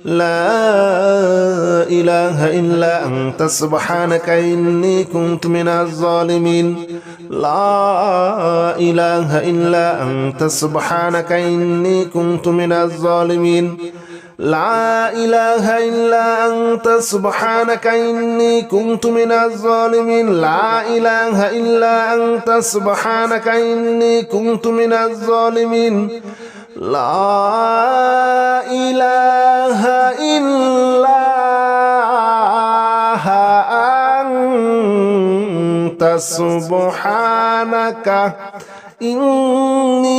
لا إله إلا أنت سبحانك إني كنت من الظالمين لا إله إلا أنت سبحانك إني كنت من الظالمين لا إله إلا أنت سبحانك إني كنت من الظالمين لا إله إلا أنت سبحانك إني كنت من الظالمين لا إله إلا أنت سبحانك إني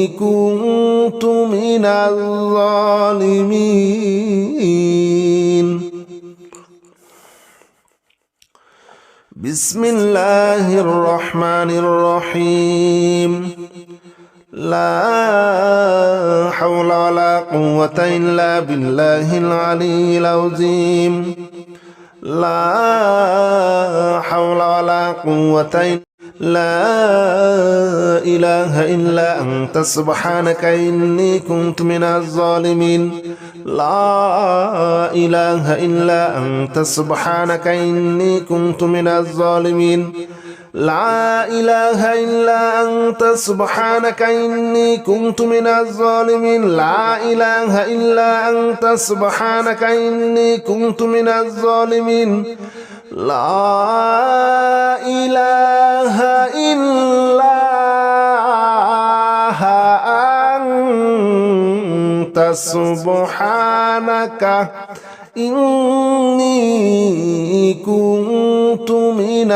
كنت من الظالمين بسم الله الرحمن الرحيم لا حول ولا قوة إلا بالله العلي العظيم لا حول ولا قوة لا إله إلا أنت سبحانك إني كنت من الظالمين لا إله إلا أنت سبحانك إني كنت من الظالمين لا إله إلا أنت سبحانك إني كنت من الظالمين لا إله إلا أنت سبحانك إني كنت من الظالمين لا إله إلا أنت سبحانك إني كنت من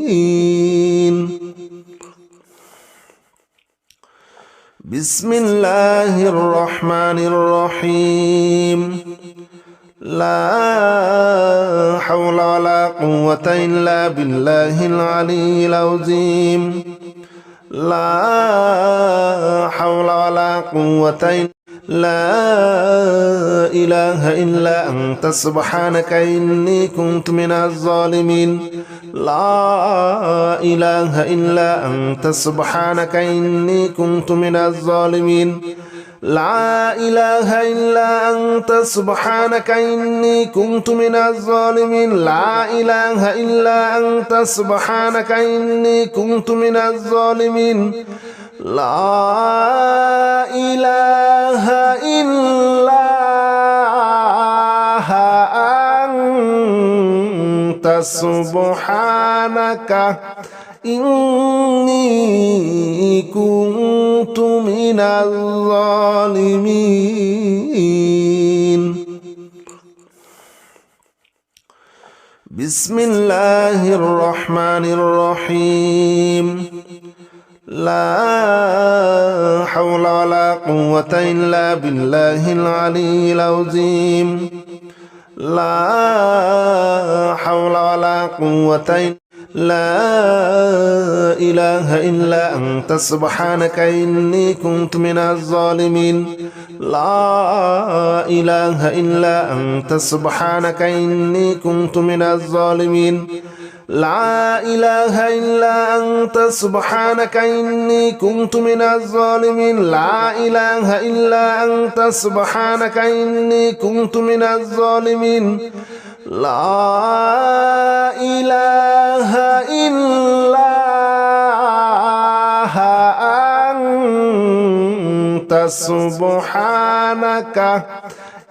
الظالمين بسم الله الرحمن الرحيم لا حول ولا قوة إلا بالله العلي العظيم لا حول ولا قوة لا إله إلا أنت سبحانك إني كنت من الظالمين لا إله إلا أنت سبحانك إني كنت من الظالمين لا إله إلا أنت سبحانك إني كنت من الظالمين لا إله إلا أنت سبحانك إني كنت من الظالمين لا إله إلا أنت سبحانك إني كنت من الظالمين بسم الله الرحمن الرحيم لا حول ولا قوة إلا بالله العلي العظيم لا حول ولا قوة لا إله إلا أنت سبحانك إني كنت من الظالمين لا إله إلا أنت سبحانك إني كنت من الظالمين لا إله إلا أنت سبحانك إني كنت من الظالمين لا إله إلا أنت سبحانك إني كنت من الظالمين لا إله إلا أنت سبحانك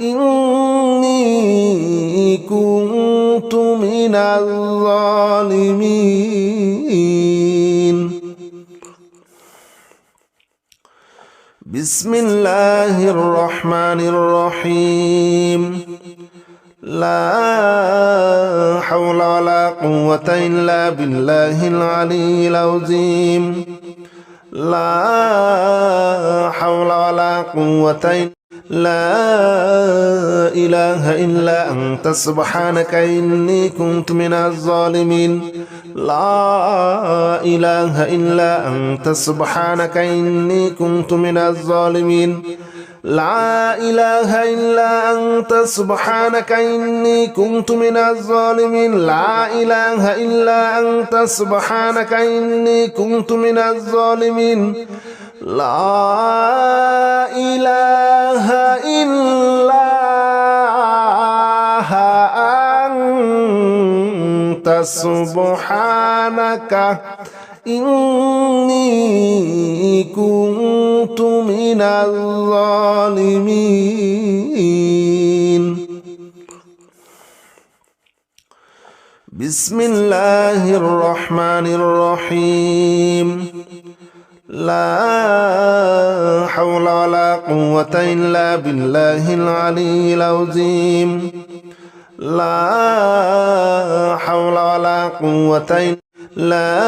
إني كنت من الظالمين بسم الله الرحمن الرحيم لا حول ولا قوة إلا بالله العلي العظيم لا حول ولا قوة لا إله إلا أنت سبحانك إني كنت من الظالمين لا إله إلا أنت سبحانك إني كنت من الظالمين لا إله إلا أنت سبحانك إني كنت من الظالمين لا إله إلا أنت سبحانك إني كنت من الظالمين لا إله سبحانك إني كنت من الظالمين بسم الله الرحمن الرحيم لا حول ولا قوة إلا بالله العلي العظيم لا حول ولا قوة لا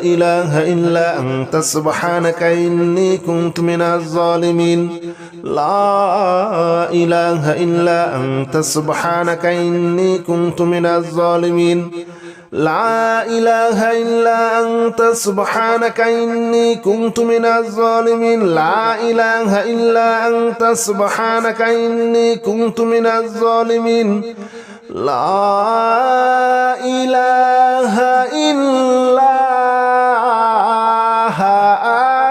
إله إلا أنت سبحانك إني كنت من الظالمين لا إله إلا أنت سبحانك إني كنت من الظالمين لا إله إلا أنت سبحانك إني كنت من الظالمين لا إله إلا أنت سبحانك إني كنت من الظالمين لا إله إلا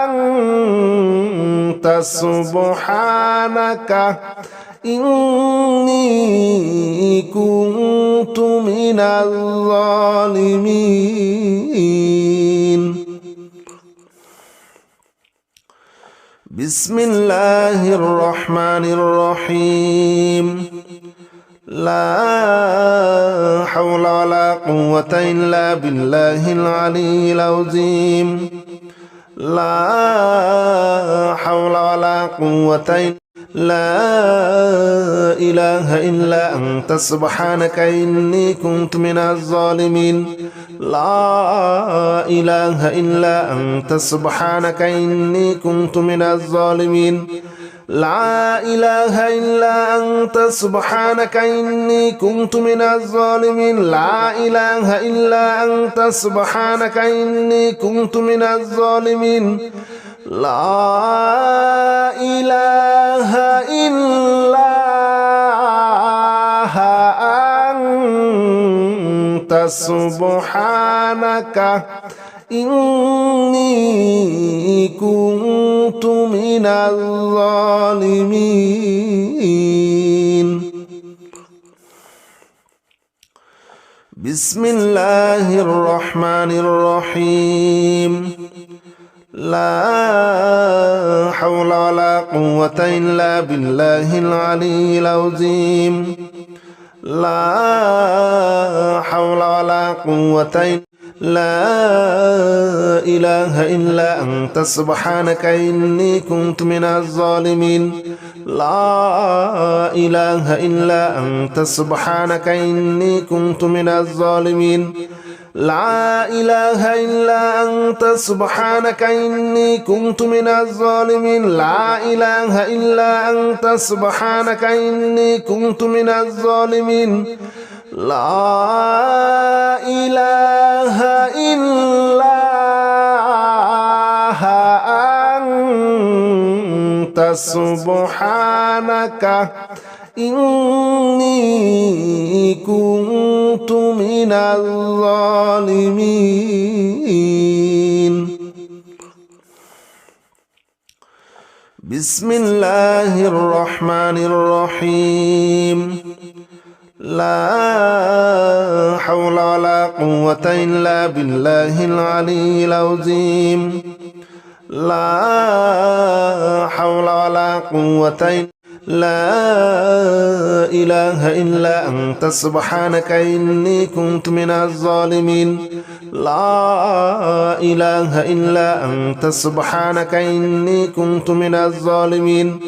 أنت سبحانك إني كنت من الظالمين بسم الله الرحمن الرحيم لا حول ولا قوة إلا بالله العلي العظيم لا حول ولا قوة لا إله إلا أنت سبحانك إني كنت من الظالمين لا إله إلا أنت سبحانك إني كنت من الظالمين لا إله إلا أنت سبحانك إني كنت من الظالمين لا إله إلا أنت سبحانك إني كنت من الظالمين لا إله إلا أنت سبحانك إني كنت من الظالمين بسم الله الرحمن الرحيم لا حول ولا قوة إلا بالله العلي العظيم لا حول ولا قوة لا إله إلا أنت سبحانك إني كنت من الظالمين لا إله إلا أنت سبحانك إني كنت من الظالمين لا إله إلا أنت سبحانك إني كنت من الظالمين لا إله إلا أنت سبحانك إني كنت من الظالمين لا إله إلا أنت سبحانك إني كنت من الظالمين بسم الله الرحمن الرحيم لا حول ولا قوة إلا بالله العلي العظيم لا حول ولا قوة لا إله إلا أنت سبحانك إني كنت من الظالمين لا إله إلا أنت سبحانك إني كنت من الظالمين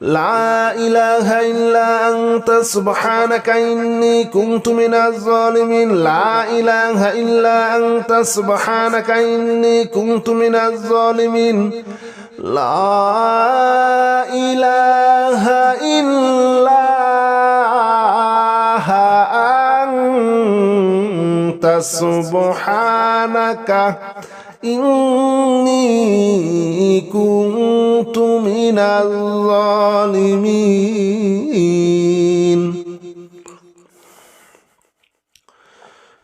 لا إله إلا أنت سبحانك إني كنت من الظالمين لا إله إلا أنت سبحانك إني كنت من الظالمين لا إله إلا أنت سبحانك إني كنت من الظالمين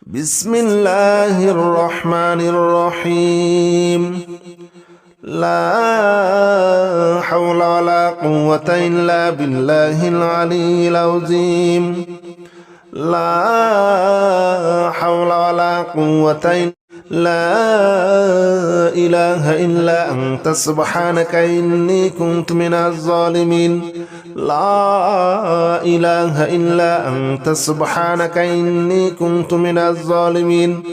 بسم الله الرحمن الرحيم لا حول ولا قوة إلا بالله العلي العظيم لا حول ولا قوة لا إله إلا أنت سبحانك إني كنت من الظالمين لا إله إلا أنت سبحانك إني كنت من الظالمين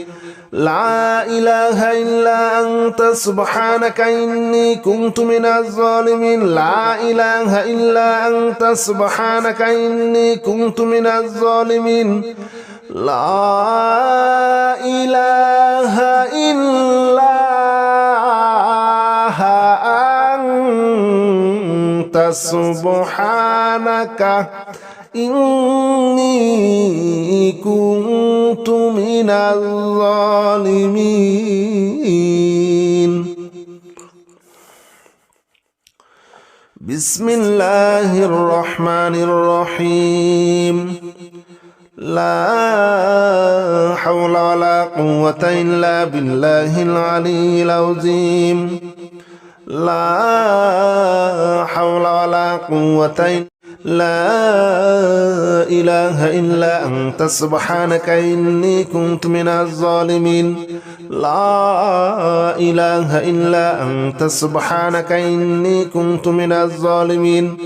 لا إله إلا أنت سبحانك إني كنت من الظالمين لا إله إلا أنت سبحانك إني كنت من الظالمين لا إله إلا أنت سبحانك إني كنت من الظالمين بسم الله الرحمن الرحيم لا حول ولا قوة إلا بالله العلي العظيم لا حول ولا قوة لا إله إلا أنت سبحانك إني كنت من الظالمين لا إله إلا أنت سبحانك إني كنت من الظالمين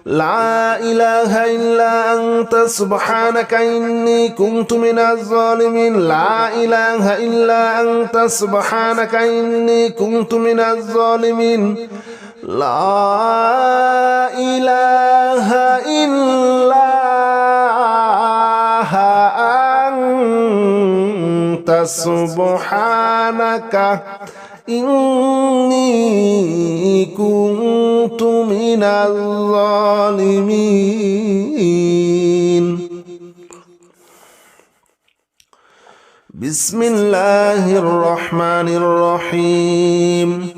لا إله إلا أنت سبحانك إني كنت من الظالمين لا إله إلا أنت سبحانك إني كنت من الظالمين لا إله إلا أنت سبحانك إني كنت من الظالمين بسم الله الرحمن الرحيم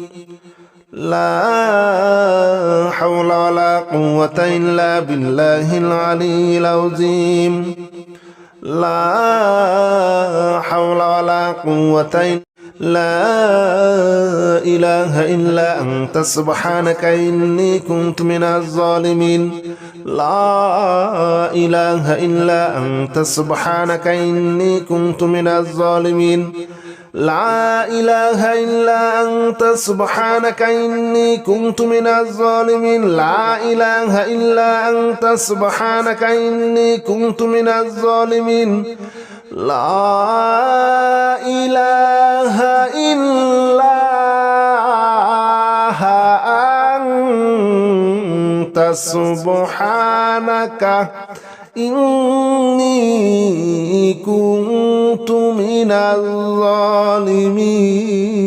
لا حول ولا قوة إلا بالله العلي العظيم لا حول ولا قوة لا إله إلا أنت سبحانك إني كنت من الظالمين لا إله إلا أنت سبحانك إني كنت من الظالمين لا إله إلا أنت سبحانك إني كنت من الظالمين لا إله إلا أنت سبحانك إني كنت من الظالمين لا إله إلا أنت سبحانك إني كنت من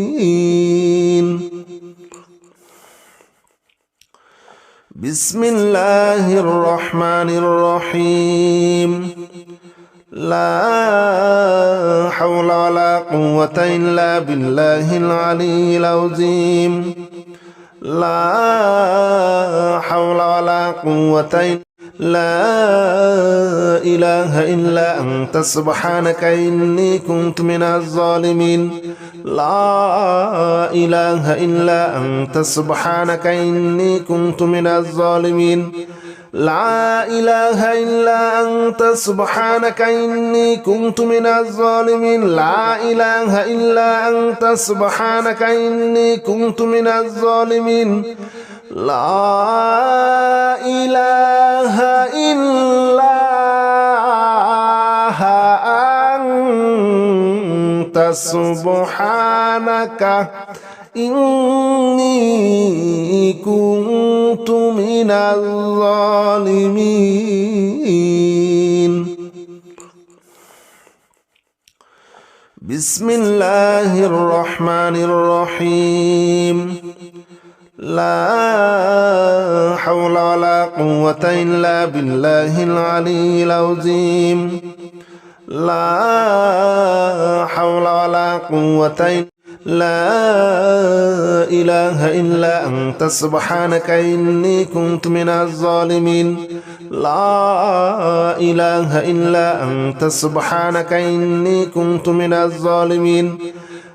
الظالمين بسم الله الرحمن الرحيم لا حول ولا قوة إلا بالله العلي العظيم لا حول ولا قوة لا إله إلا أنت سبحانك إني كنت من الظالمين لا إله إلا أنت سبحانك إني كنت من الظالمين لا إله إلا أنت سبحانك إني كنت من الظالمين لا إله إلا أنت سبحانك إني كنت من الظالمين لا إله إلا أنت سبحانك إني كنت من الظالمين بسم الله الرحمن الرحيم لا حول ولا قوة إلا بالله العلي العظيم لا حول ولا قوة لا إله إلا أنت سبحانك إني كنت من الظالمين لا إله إلا أنت سبحانك إني كنت من الظالمين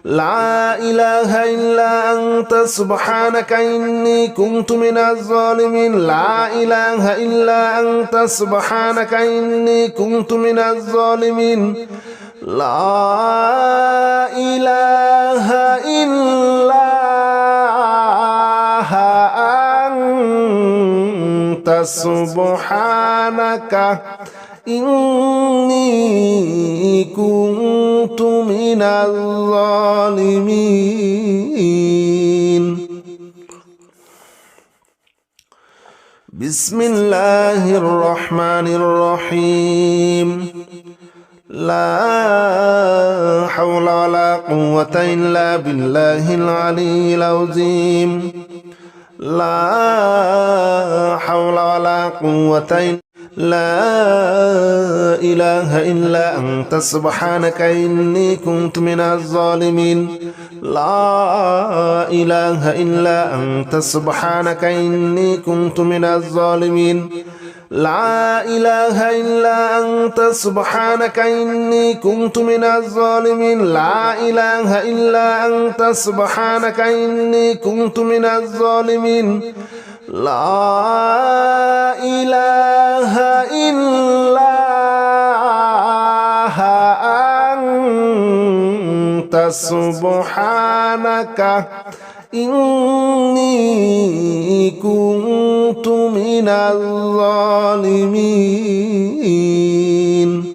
لا إله إلا أنت سبحانك إني كنت من الظالمين لا إله إلا أنت سبحانك إني كنت من الظالمين لا إله إلا أنت سبحانك إني كنت من الظالمين بسم الله الرحمن الرحيم لا حول ولا قوة إلا بالله العلي العظيم لا حول ولا قوة إلا لا إله إلا أنت سبحانك إني كنت من الظالمين لا إله إلا أنت سبحانك إني كنت من الظالمين لا إله إلا أنت سبحانك إني كنت من الظالمين لا إله إلا أنت سبحانك إني كنت من الظالمين لا إله إلا أنت سبحانك إني كنت من الظالمين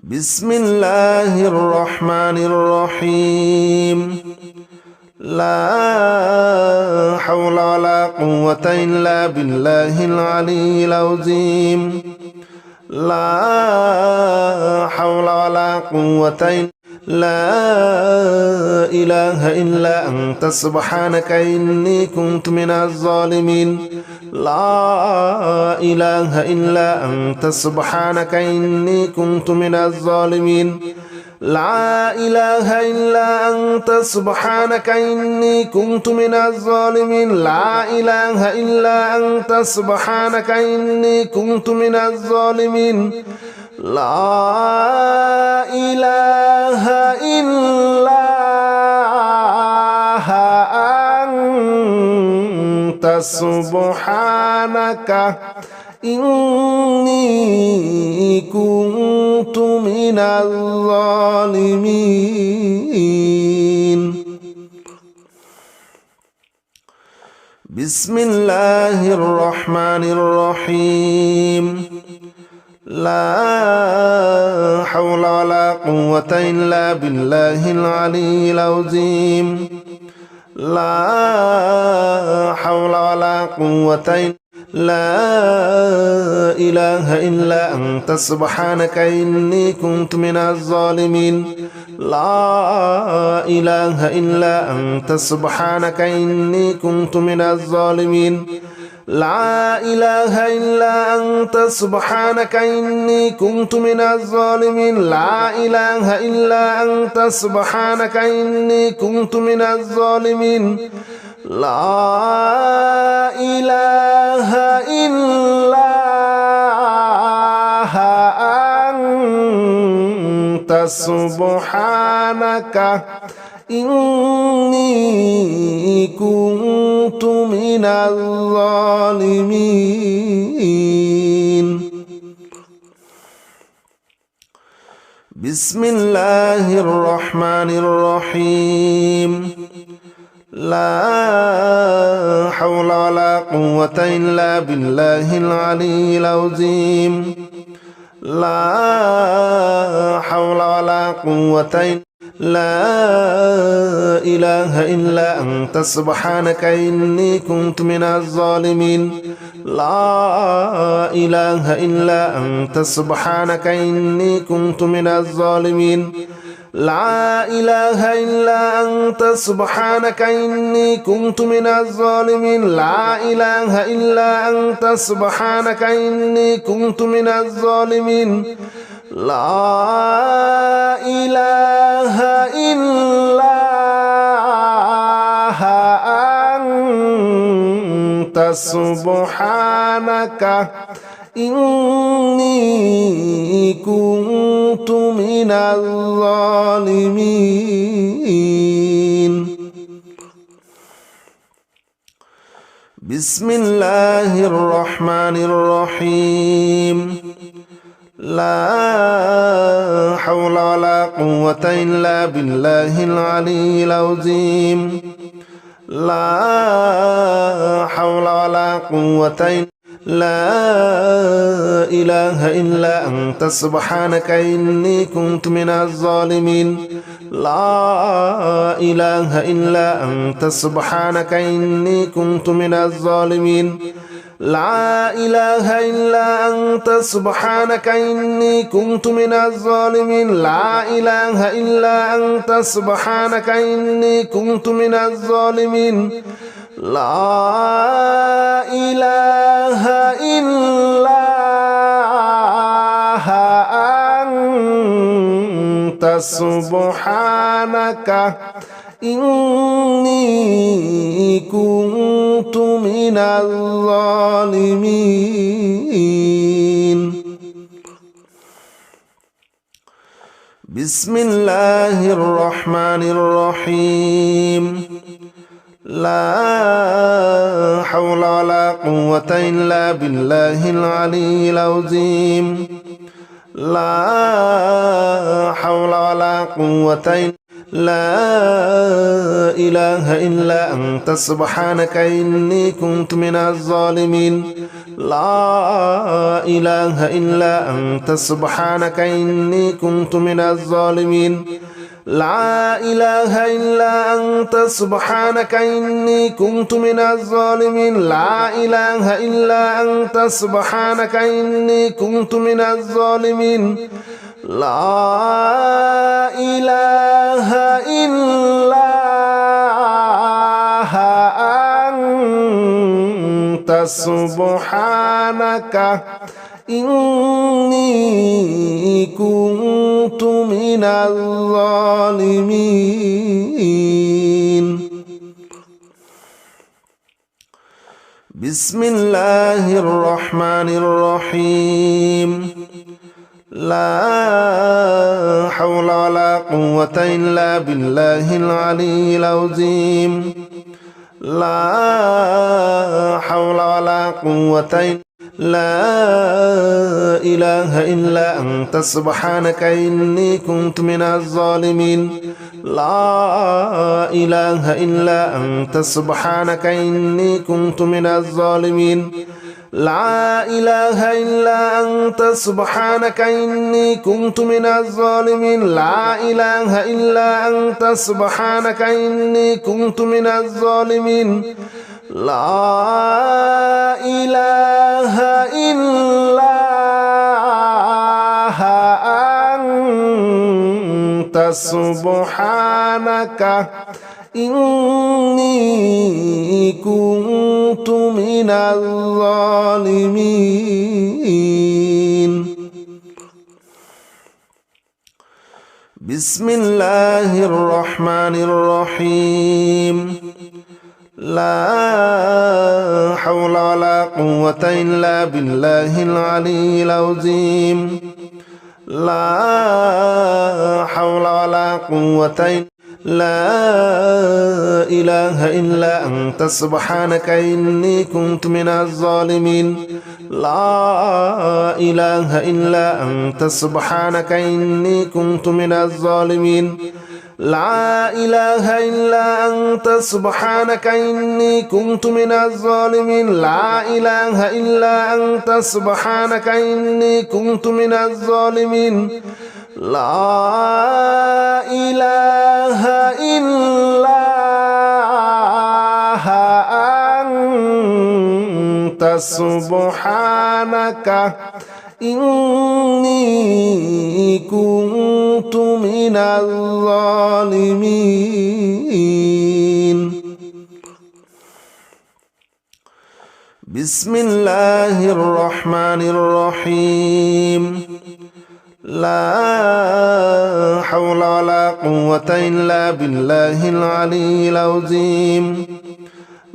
بسم الله الرحمن الرحيم لا حول ولا قوة إلا بالله العلي العظيم لا حول ولا قوة إلا لا إله إلا أنت سبحانك إني كنت من الظالمين لا إله إلا أنت سبحانك إني كنت من الظالمين لا إله إلا أنت سبحانك إني كنت من الظالمين لا إله إلا أنت سبحانك إني كنت من الظالمين لا إله إلا أنت سبحانك إني كنت من الظالمين بسم الله الرحمن الرحيم لا حول ولا قوة إلا بالله العلي العظيم لا حول ولا قوة إلا لا إله إلا أنت سبحانك إني كنت من الظالمين لا إله إلا أنت سبحانك إني كنت من الظالمين لا إله إلا أنت سبحانك إني كنت من الظالمين لا إله إلا أنت سبحانك إني كنت من الظالمين لا إله إلا أنت سبحانك إني كنت من الظالمين بسم الله الرحمن الرحيم لا حول ولا قوة إلا بالله العلي العظيم لا حول ولا قوة إلا لا إله إلا أنت سبحانك إني كنت من الظالمين لا إله إلا أنت سبحانك إني كنت من الظالمين لا إله إلا أنت سبحانك إني كنت من الظالمين لا إله إلا أنت سبحانك إني كنت من الظالمين لا إله إلا أنت سبحانك إني كنت من الظالمين بسم الله الرحمن الرحيم لا حول ولا قوة إلا بالله العلي العظيم لا حول ولا قوة إلا لا إله إلا أنت سبحانك إني كنت من الظالمين لا إله إلا أنت سبحانك إني كنت من الظالمين لا إله إلا أنت سبحانك إني كنت من الظالمين لا إله إلا أنت سبحانك إني كنت من الظالمين لا إله إلا أنت سبحانك إني كنت من الظالمين بسم الله الرحمن الرحيم لا حول ولا قوة إلا بالله العلي العظيم لا حول ولا قوة إلا لا إله إلا أنت سبحانك إني كنت من الظالمين لا إله إلا أنت سبحانك إني كنت من الظالمين لا إله إلا أنت سبحانك إني كنت من الظالمين لا إله إلا أنت سبحانك إني كنت من الظالمين لا إله إلا أنت سبحانك إني كنت من الظالمين بسم الله الرحمن الرحيم لا حول ولا قوة إلا بالله العلي العظيم لا حول ولا قوة إلا لا إله إلا أنت سبحانك إني كنت من الظالمين لا إله إلا أنت سبحانك إني كنت من الظالمين لا إله إلا أنت سبحانك إني كنت من الظالمين لا إله إلا أنت سبحانك إني كنت من الظالمين لا إله إلا أنت سبحانك إني كنت من الظالمين بسم الله الرحمن الرحيم لا حول ولا قوة إلا بالله العلي العظيم لا حول ولا قوة إلا لا إله إلا أنت سبحانك إني كنت من الظالمين لا إله إلا أنت سبحانك إني كنت من الظالمين لا إله إلا أنت سبحانك إني كنت من الظالمين لا إله إلا أنت سبحانك إني كنت من الظالمين لا إله إلا أنت سبحانك إني كنت من الظالمين بسم الله الرحمن الرحيم لا حول ولا قوة إلا بالله العلي العظيم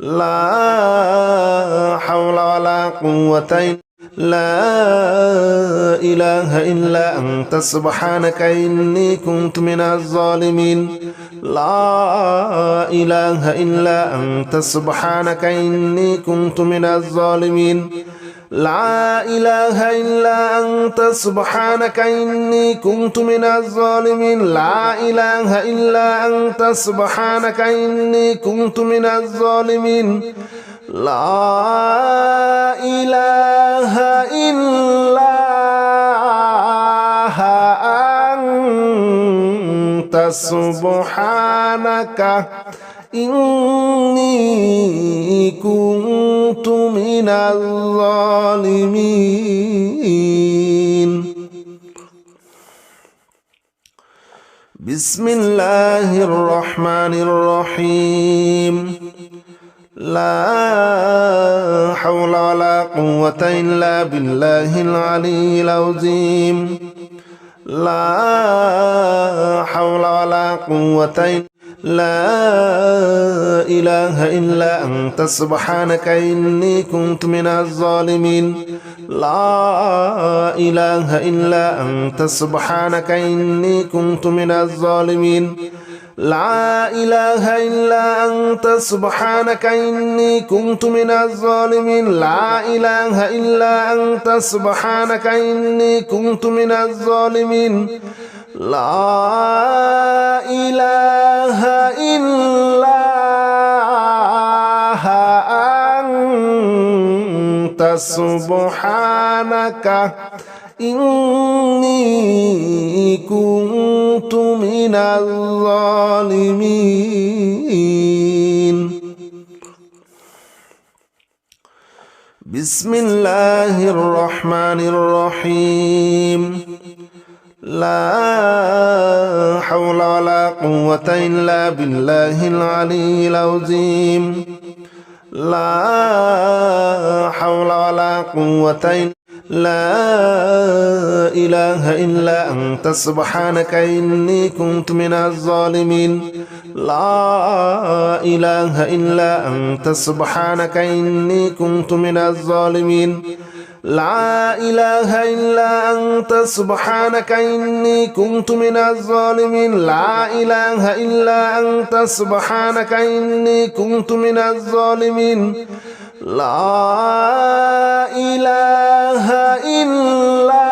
لا حول ولا قوة إلا لا إله إلا أنت سبحانك إني كنت من الظالمين لا إله إلا أنت سبحانك إني كنت من الظالمين لا إله إلا أنت سبحانك إني كنت من الظالمين لا إله إلا أنت سبحانك إني كنت من الظالمين لا إله إلا أنت سبحانك إني كنت من الظالمين بسم الله الرحمن الرحيم لا حول ولا قوة إلا بالله العلي العظيم لا حول ولا قوة لا إله إلا أنت سبحانك إني كنت من الظالمين لا إله إلا أنت سبحانك إني كنت من الظالمين لا إله إلا أنت سبحانك إني كنت من الظالمين لا إله إلا أنت سبحانك إني كنت من الظالمين لا إله إلا أنت سبحانك إني كنت من الظالمين بسم الله الرحمن الرحيم لا حول ولا قوة إلا بالله العلي العظيم لا حول ولا قوة لا إله إلا أنت سبحانك إني كنت من الظالمين لا إله إلا أنت سبحانك إني كنت من الظالمين لا إله إلا أنت سبحانك إني كنت من الظالمين لا إله إلا أنت سبحانك إني كنت من الظالمين لا إله إلا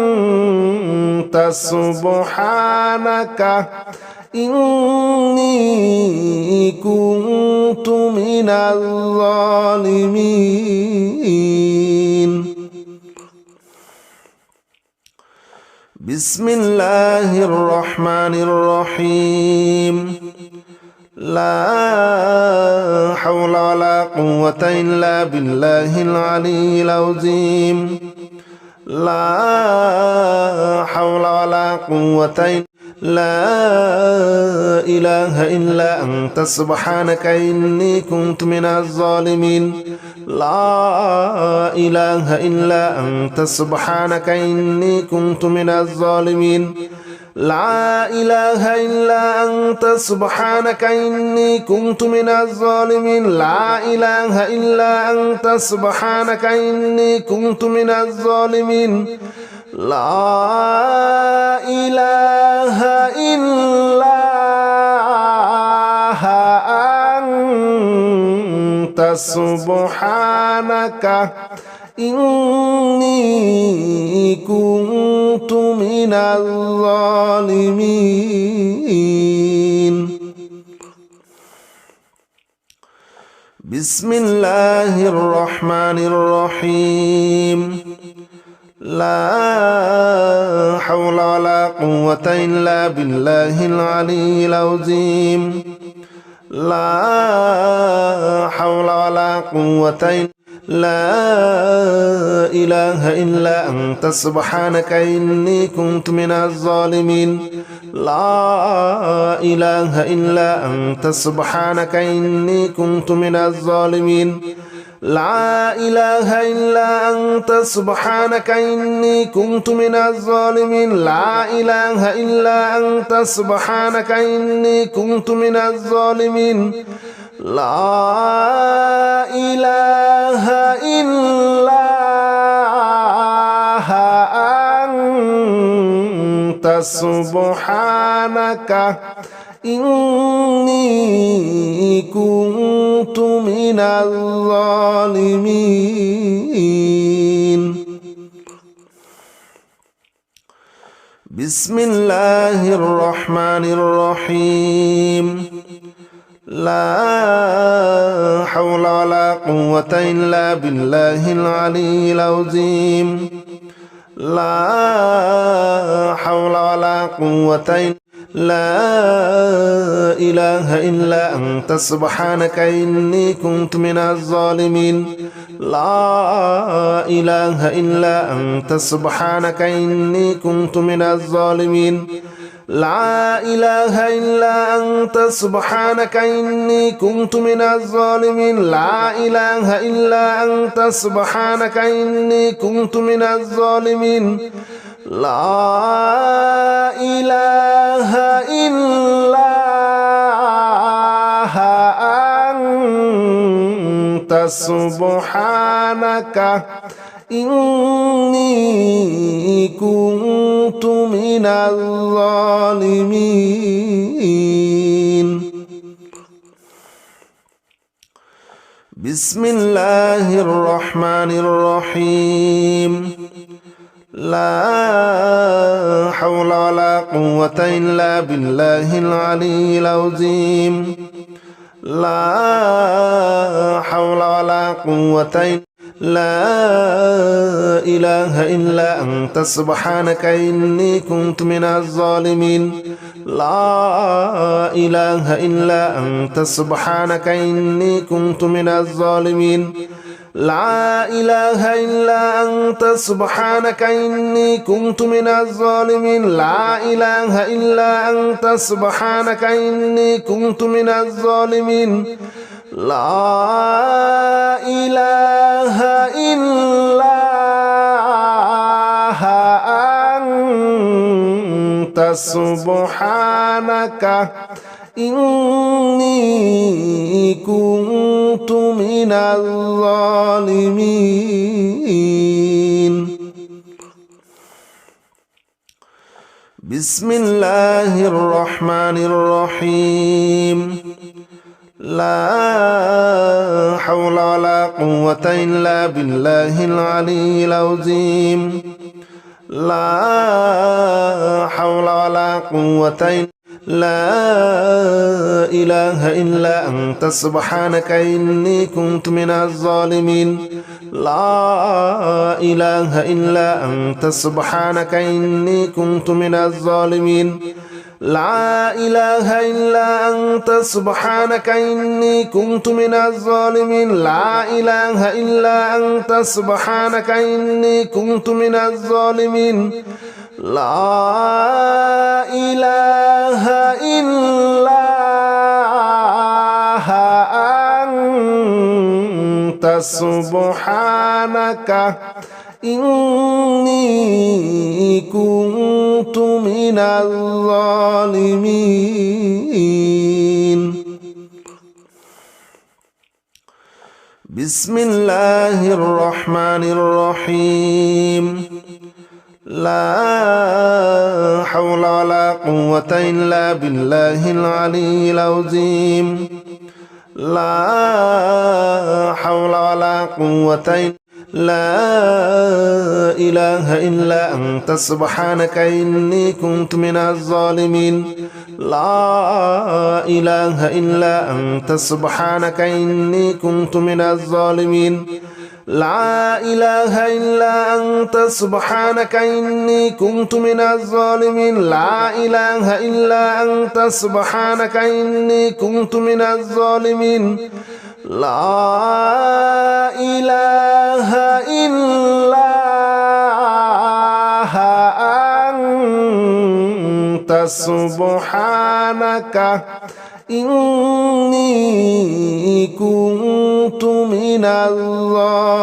أنت سبحانك إني كنت من الظالمين بسم الله الرحمن الرحيم لا حول ولا قوة إلا بالله العلي العظيم لا حول ولا قوة لا إله إلا أنت سبحانك إني كنت من الظالمين لا إله إلا أنت سبحانك إني كنت من الظالمين لا إله إلا أنت سبحانك إني كنت من الظالمين لا إله إلا أنت سبحانك إني كنت من الظالمين لا إله إلا أنت سبحانك إني كنت من الظالمين بسم الله الرحمن الرحيم لا حول ولا قوة إلا بالله العلي العظيم لا حول ولا قوة لا إله إلا أنت سبحانك إني كنت من الظالمين لا إله إلا أنت سبحانك إني كنت من الظالمين لا إله إلا أنت سبحانك إني كنت من الظالمين لا إله إلا أنت سبحانك إني كنت من الظالمين لا إله إلا أنت سبحانك إني كنت من الظالمين. بسم الله الرحمن الرحيم. لا حول ولا قوة إلا بالله العلي العظيم. لا حول ولا قوة لا إله إلا أنت سبحانك إني كنت من الظالمين. لا إله إلا أنت سبحانك إني كنت من الظالمين. لا إله إلا أنت سبحانك إني كنت من الظالمين. لا إله إلا أنت سبحانك إني كنت من الظالمين. لا إله إلا أنت سبحانك إني كنت من الظالمين. بسم الله الرحمن الرحيم. لا حول ولا قوة إلا بالله العلي العظيم. لا حول ولا قوة لا إله إلا أنت سبحانك إني كنت من الظالمين. لا إله إلا أنت سبحانك إني كنت من الظالمين. لا إله إلا أنت سبحانك إني كنت من الظالمين. لا إله إلا أنت سبحانك إني كنت من الظالمين. لا إله إلا أنت سبحانك إني كنت من الظالمين. بسم الله الرحمن الرحيم. لا حول ولا قوة إلا بالله العلي العظيم. لا حول ولا قوة لا إله إلا أنت سبحانك إني كنت من الظالمين. لا إله إلا أنت سبحانك إني كنت من الظالمين. لا إله إلا أنت سبحانك إني كنت من الظالمين. لا إله إلا أنت سبحانك إني كنت من الظالمين. لا إله إلا أنت سبحانك إني كنت من الظالمين. بسم الله الرحمن الرحيم. لا حول ولا قوة إلا بالله العلي العظيم. لا حول ولا قوة لا إله إلا أنت سبحانك إني كنت من الظالمين. لا إله إلا أنت سبحانك إني كنت من الظالمين. لا إله إلا أنت سبحانك إني كنت من الظالمين. لا إله إلا أنت سبحانك إني كنت من الظالمين. لا إله إلا أنت سبحانك إني كنت من الظالمين.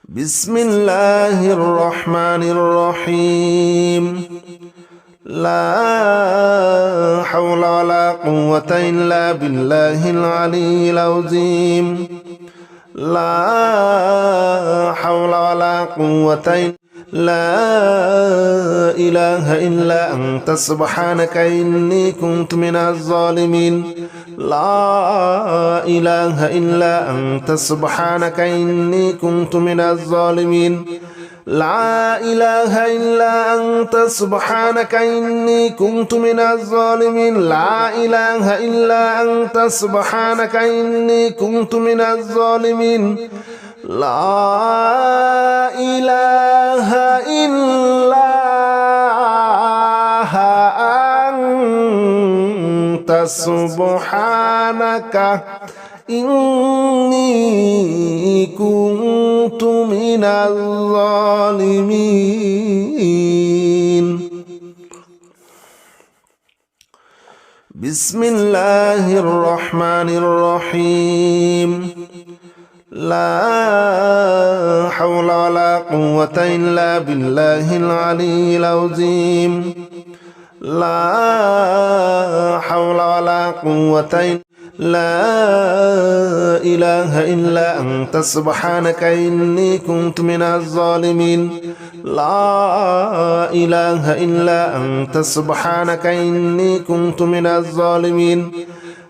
بسم الله الرحمن الرحيم. لا حول ولا قوة إلا بالله العلي العظيم لا حول ولا قوة لا إله إلا أنت سبحانك إني كنت من الظالمين لا إله إلا أنت سبحانك إني كنت من الظالمين لا إله إلا أنت سبحانك إني كنت من الظالمين لا إله إلا أنت سبحانك إني كنت من الظالمين لا إله إلا أنت سبحانك إني كنت من الظالمين بسم الله الرحمن الرحيم لا حول ولا قوة إلا بالله العلي العظيم لا حول ولا قوة لا إله إلا أنت سبحانك إني كنت من الظالمين لا إله إلا أنت سبحانك إني كنت من الظالمين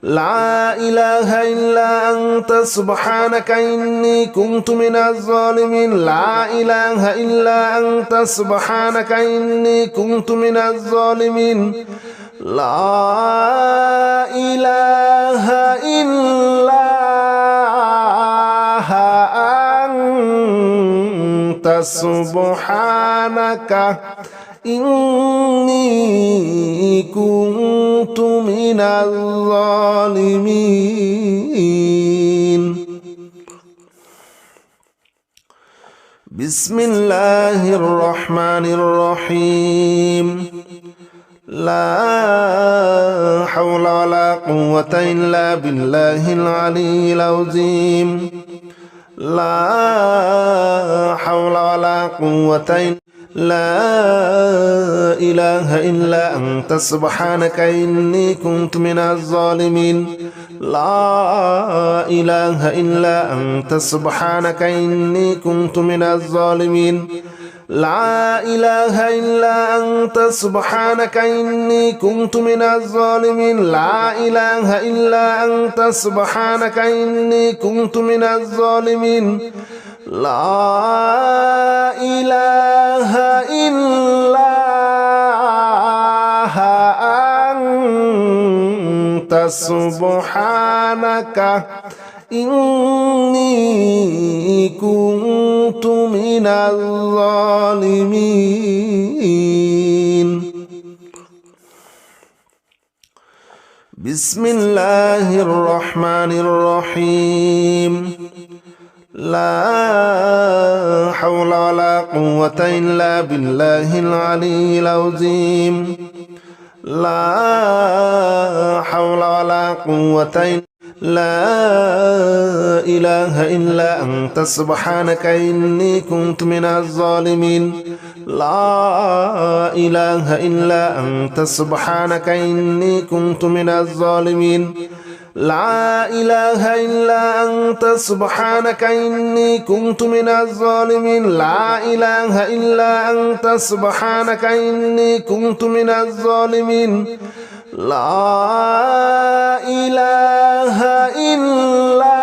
لا إله إلا أنت سبحانك إني كنت من الظالمين لا إله إلا أنت سبحانك إني كنت من الظالمين لا إله إلا أنت سبحانك إني كنت من الظالمين بسم الله الرحمن الرحيم لا حول ولا قوة إلا بالله العلي العظيم لا حول ولا قوة لا إله إلا أنت سبحانك إني كنت من الظالمين لا إله إلا أنت سبحانك إني كنت من الظالمين لا إله إلا أنت سبحانك إني كنت من الظالمين لا إله إلا أنت سبحانك إني كنت من الظالمين لا إله إلا أنت سبحانك إني كنت من الظالمين بسم الله الرحمن الرحيم لا حول ولا قوة إلا بالله العلي العظيم لا حول ولا قوة لا إله إلا أنت سبحانك إني كنت من الظالمين لا إله إلا أنت سبحانك إني كنت من الظالمين لا إله إلا أنت سبحانك إني كنت من الظالمين لا إله إلا أنت سبحانك إني كنت من الظالمين لا إله إلا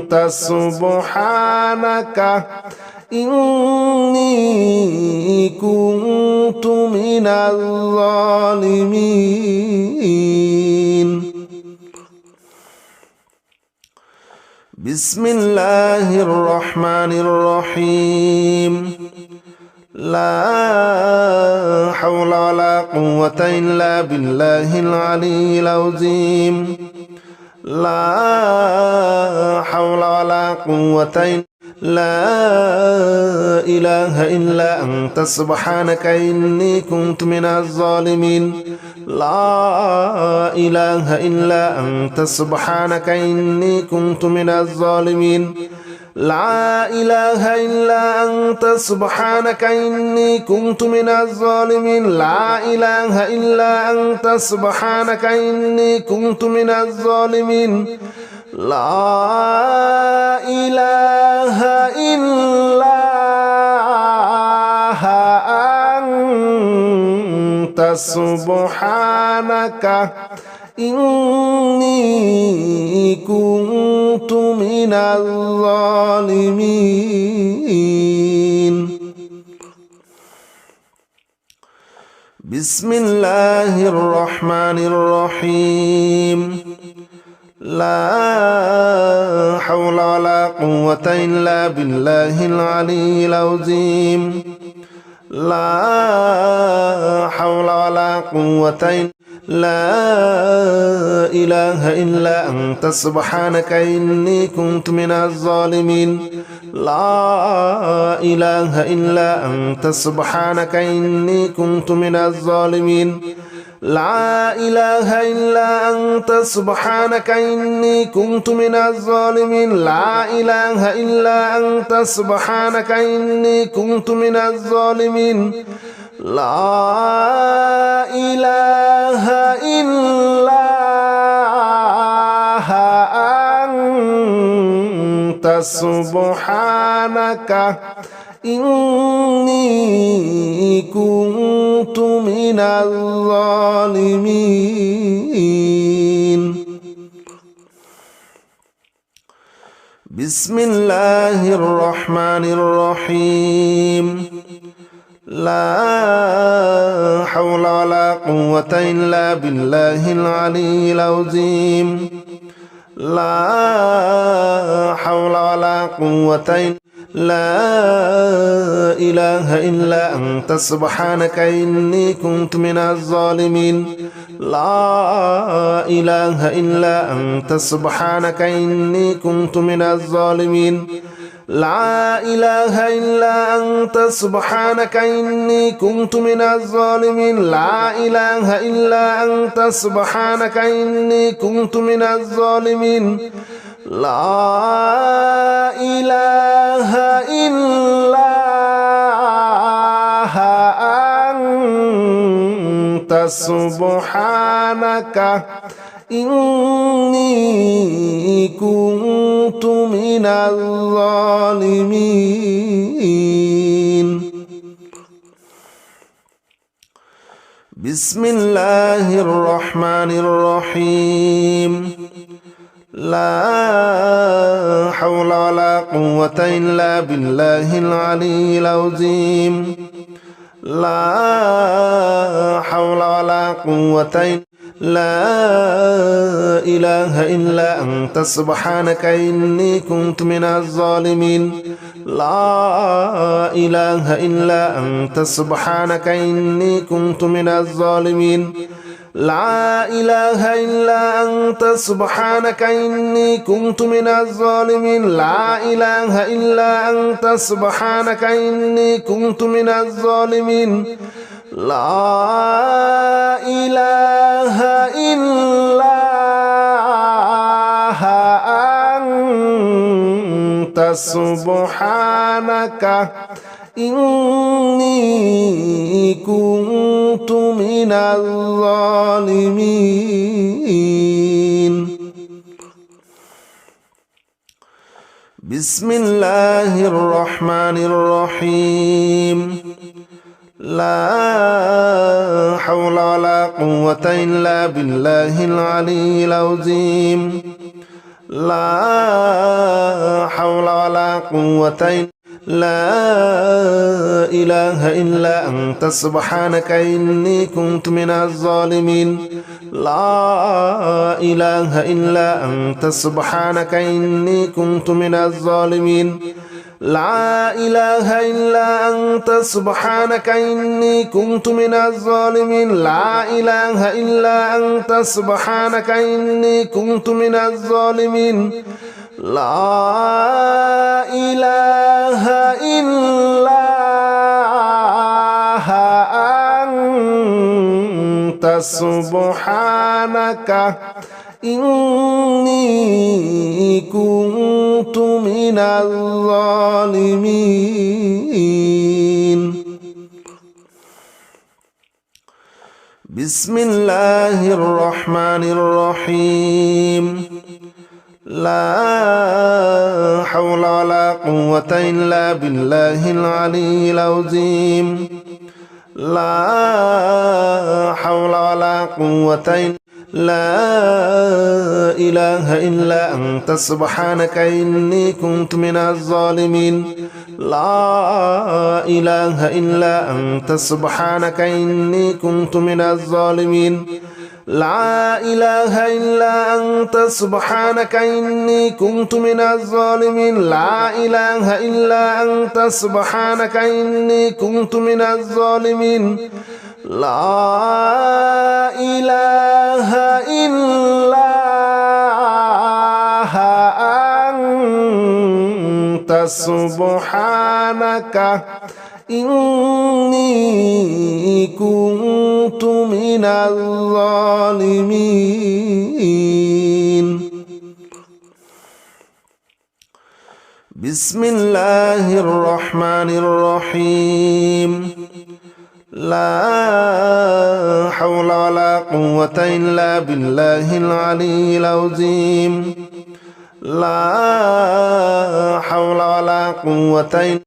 أنت سبحانك إني كنت من الظالمين بسم الله الرحمن الرحيم لا حول ولا قوة إلا بالله العلي العظيم لا حول ولا قوة لا إله إلا أنت سبحانك إني كنت من الظالمين لا إله إلا أنت سبحانك إني كنت من الظالمين لا إله إلا أنت سبحانك إني كنت من الظالمين لا إله إلا أنت سبحانك إني كنت من الظالمين لا إله إلا أنت سبحانك إني كنت من الظالمين بسم الله الرحمن الرحيم لا حول ولا قوة إلا بالله العلي العظيم لا حول ولا قوة إلا لا إله إلا أنت سبحانك إني كنت من الظالمين لا إله إلا أنت سبحانك إني كنت من الظالمين لا إله إلا أنت سبحانك إني كنت من الظالمين لا إله إلا أنت سبحانك إني كنت من الظالمين لا إله إلا أنت سبحانك إني كنت من الظالمين بسم الله الرحمن الرحيم لا حول ولا قوة إلا بالله العلي العظيم لا حول ولا قوة إلا لا إله إلا أنت سبحانك إني كنت من الظالمين لا إله إلا أنت سبحانك إني كنت من الظالمين لا إله إلا أنت سبحانك إني كنت من الظالمين لا إله إلا أنت سبحانك إني كنت من الظالمين لا إله إلا أنت سبحانك إني كنت من الظالمين بسم الله الرحمن الرحيم لا حول ولا قوة إلا بالله العلي العظيم لا حول ولا قوة إلا لا إله إلا أنت سبحانك إني كنت من الظالمين لا إله إلا أنت سبحانك إني كنت من الظالمين لا إله إلا أنت سبحانك إني كنت من الظالمين لا إله إلا أنت سبحانك إني كنت من الظالمين لا إله إلا أنت سبحانك إني كنت من الظالمين بسم الله الرحمن الرحيم لا حول ولا قوة إلا بالله العلي العظيم لا حول ولا قوة إلا لا إله إلا أنت سبحانك إني كنت من الظالمين لا إله إلا أنت سبحانك إني كنت من الظالمين لا إله إلا أنت سبحانك إني كنت من الظالمين لا إله إلا أنت سبحانك إني كنت من الظالمين لا إله إلا أنت سبحانك إني كنت من الظالمين. بسم الله الرحمن الرحيم. لا حول ولا قوة إلا بالله العلي العظيم. لا حول ولا قوة إلا لا إله إلا أنت سبحانك إني كنت من الظالمين. لا إله إلا أنت سبحانك إني كنت من الظالمين. لا إله إلا أنت سبحانك إني كنت من الظالمين. لا إله إلا أنت سبحانك إني كنت من الظالمين. لا إله إلا أنت سبحانك إني كنت من الظالمين. بسم الله الرحمن الرحيم. لا حول ولا قوة إلا بالله العلي العظيم. لا حول ولا قوة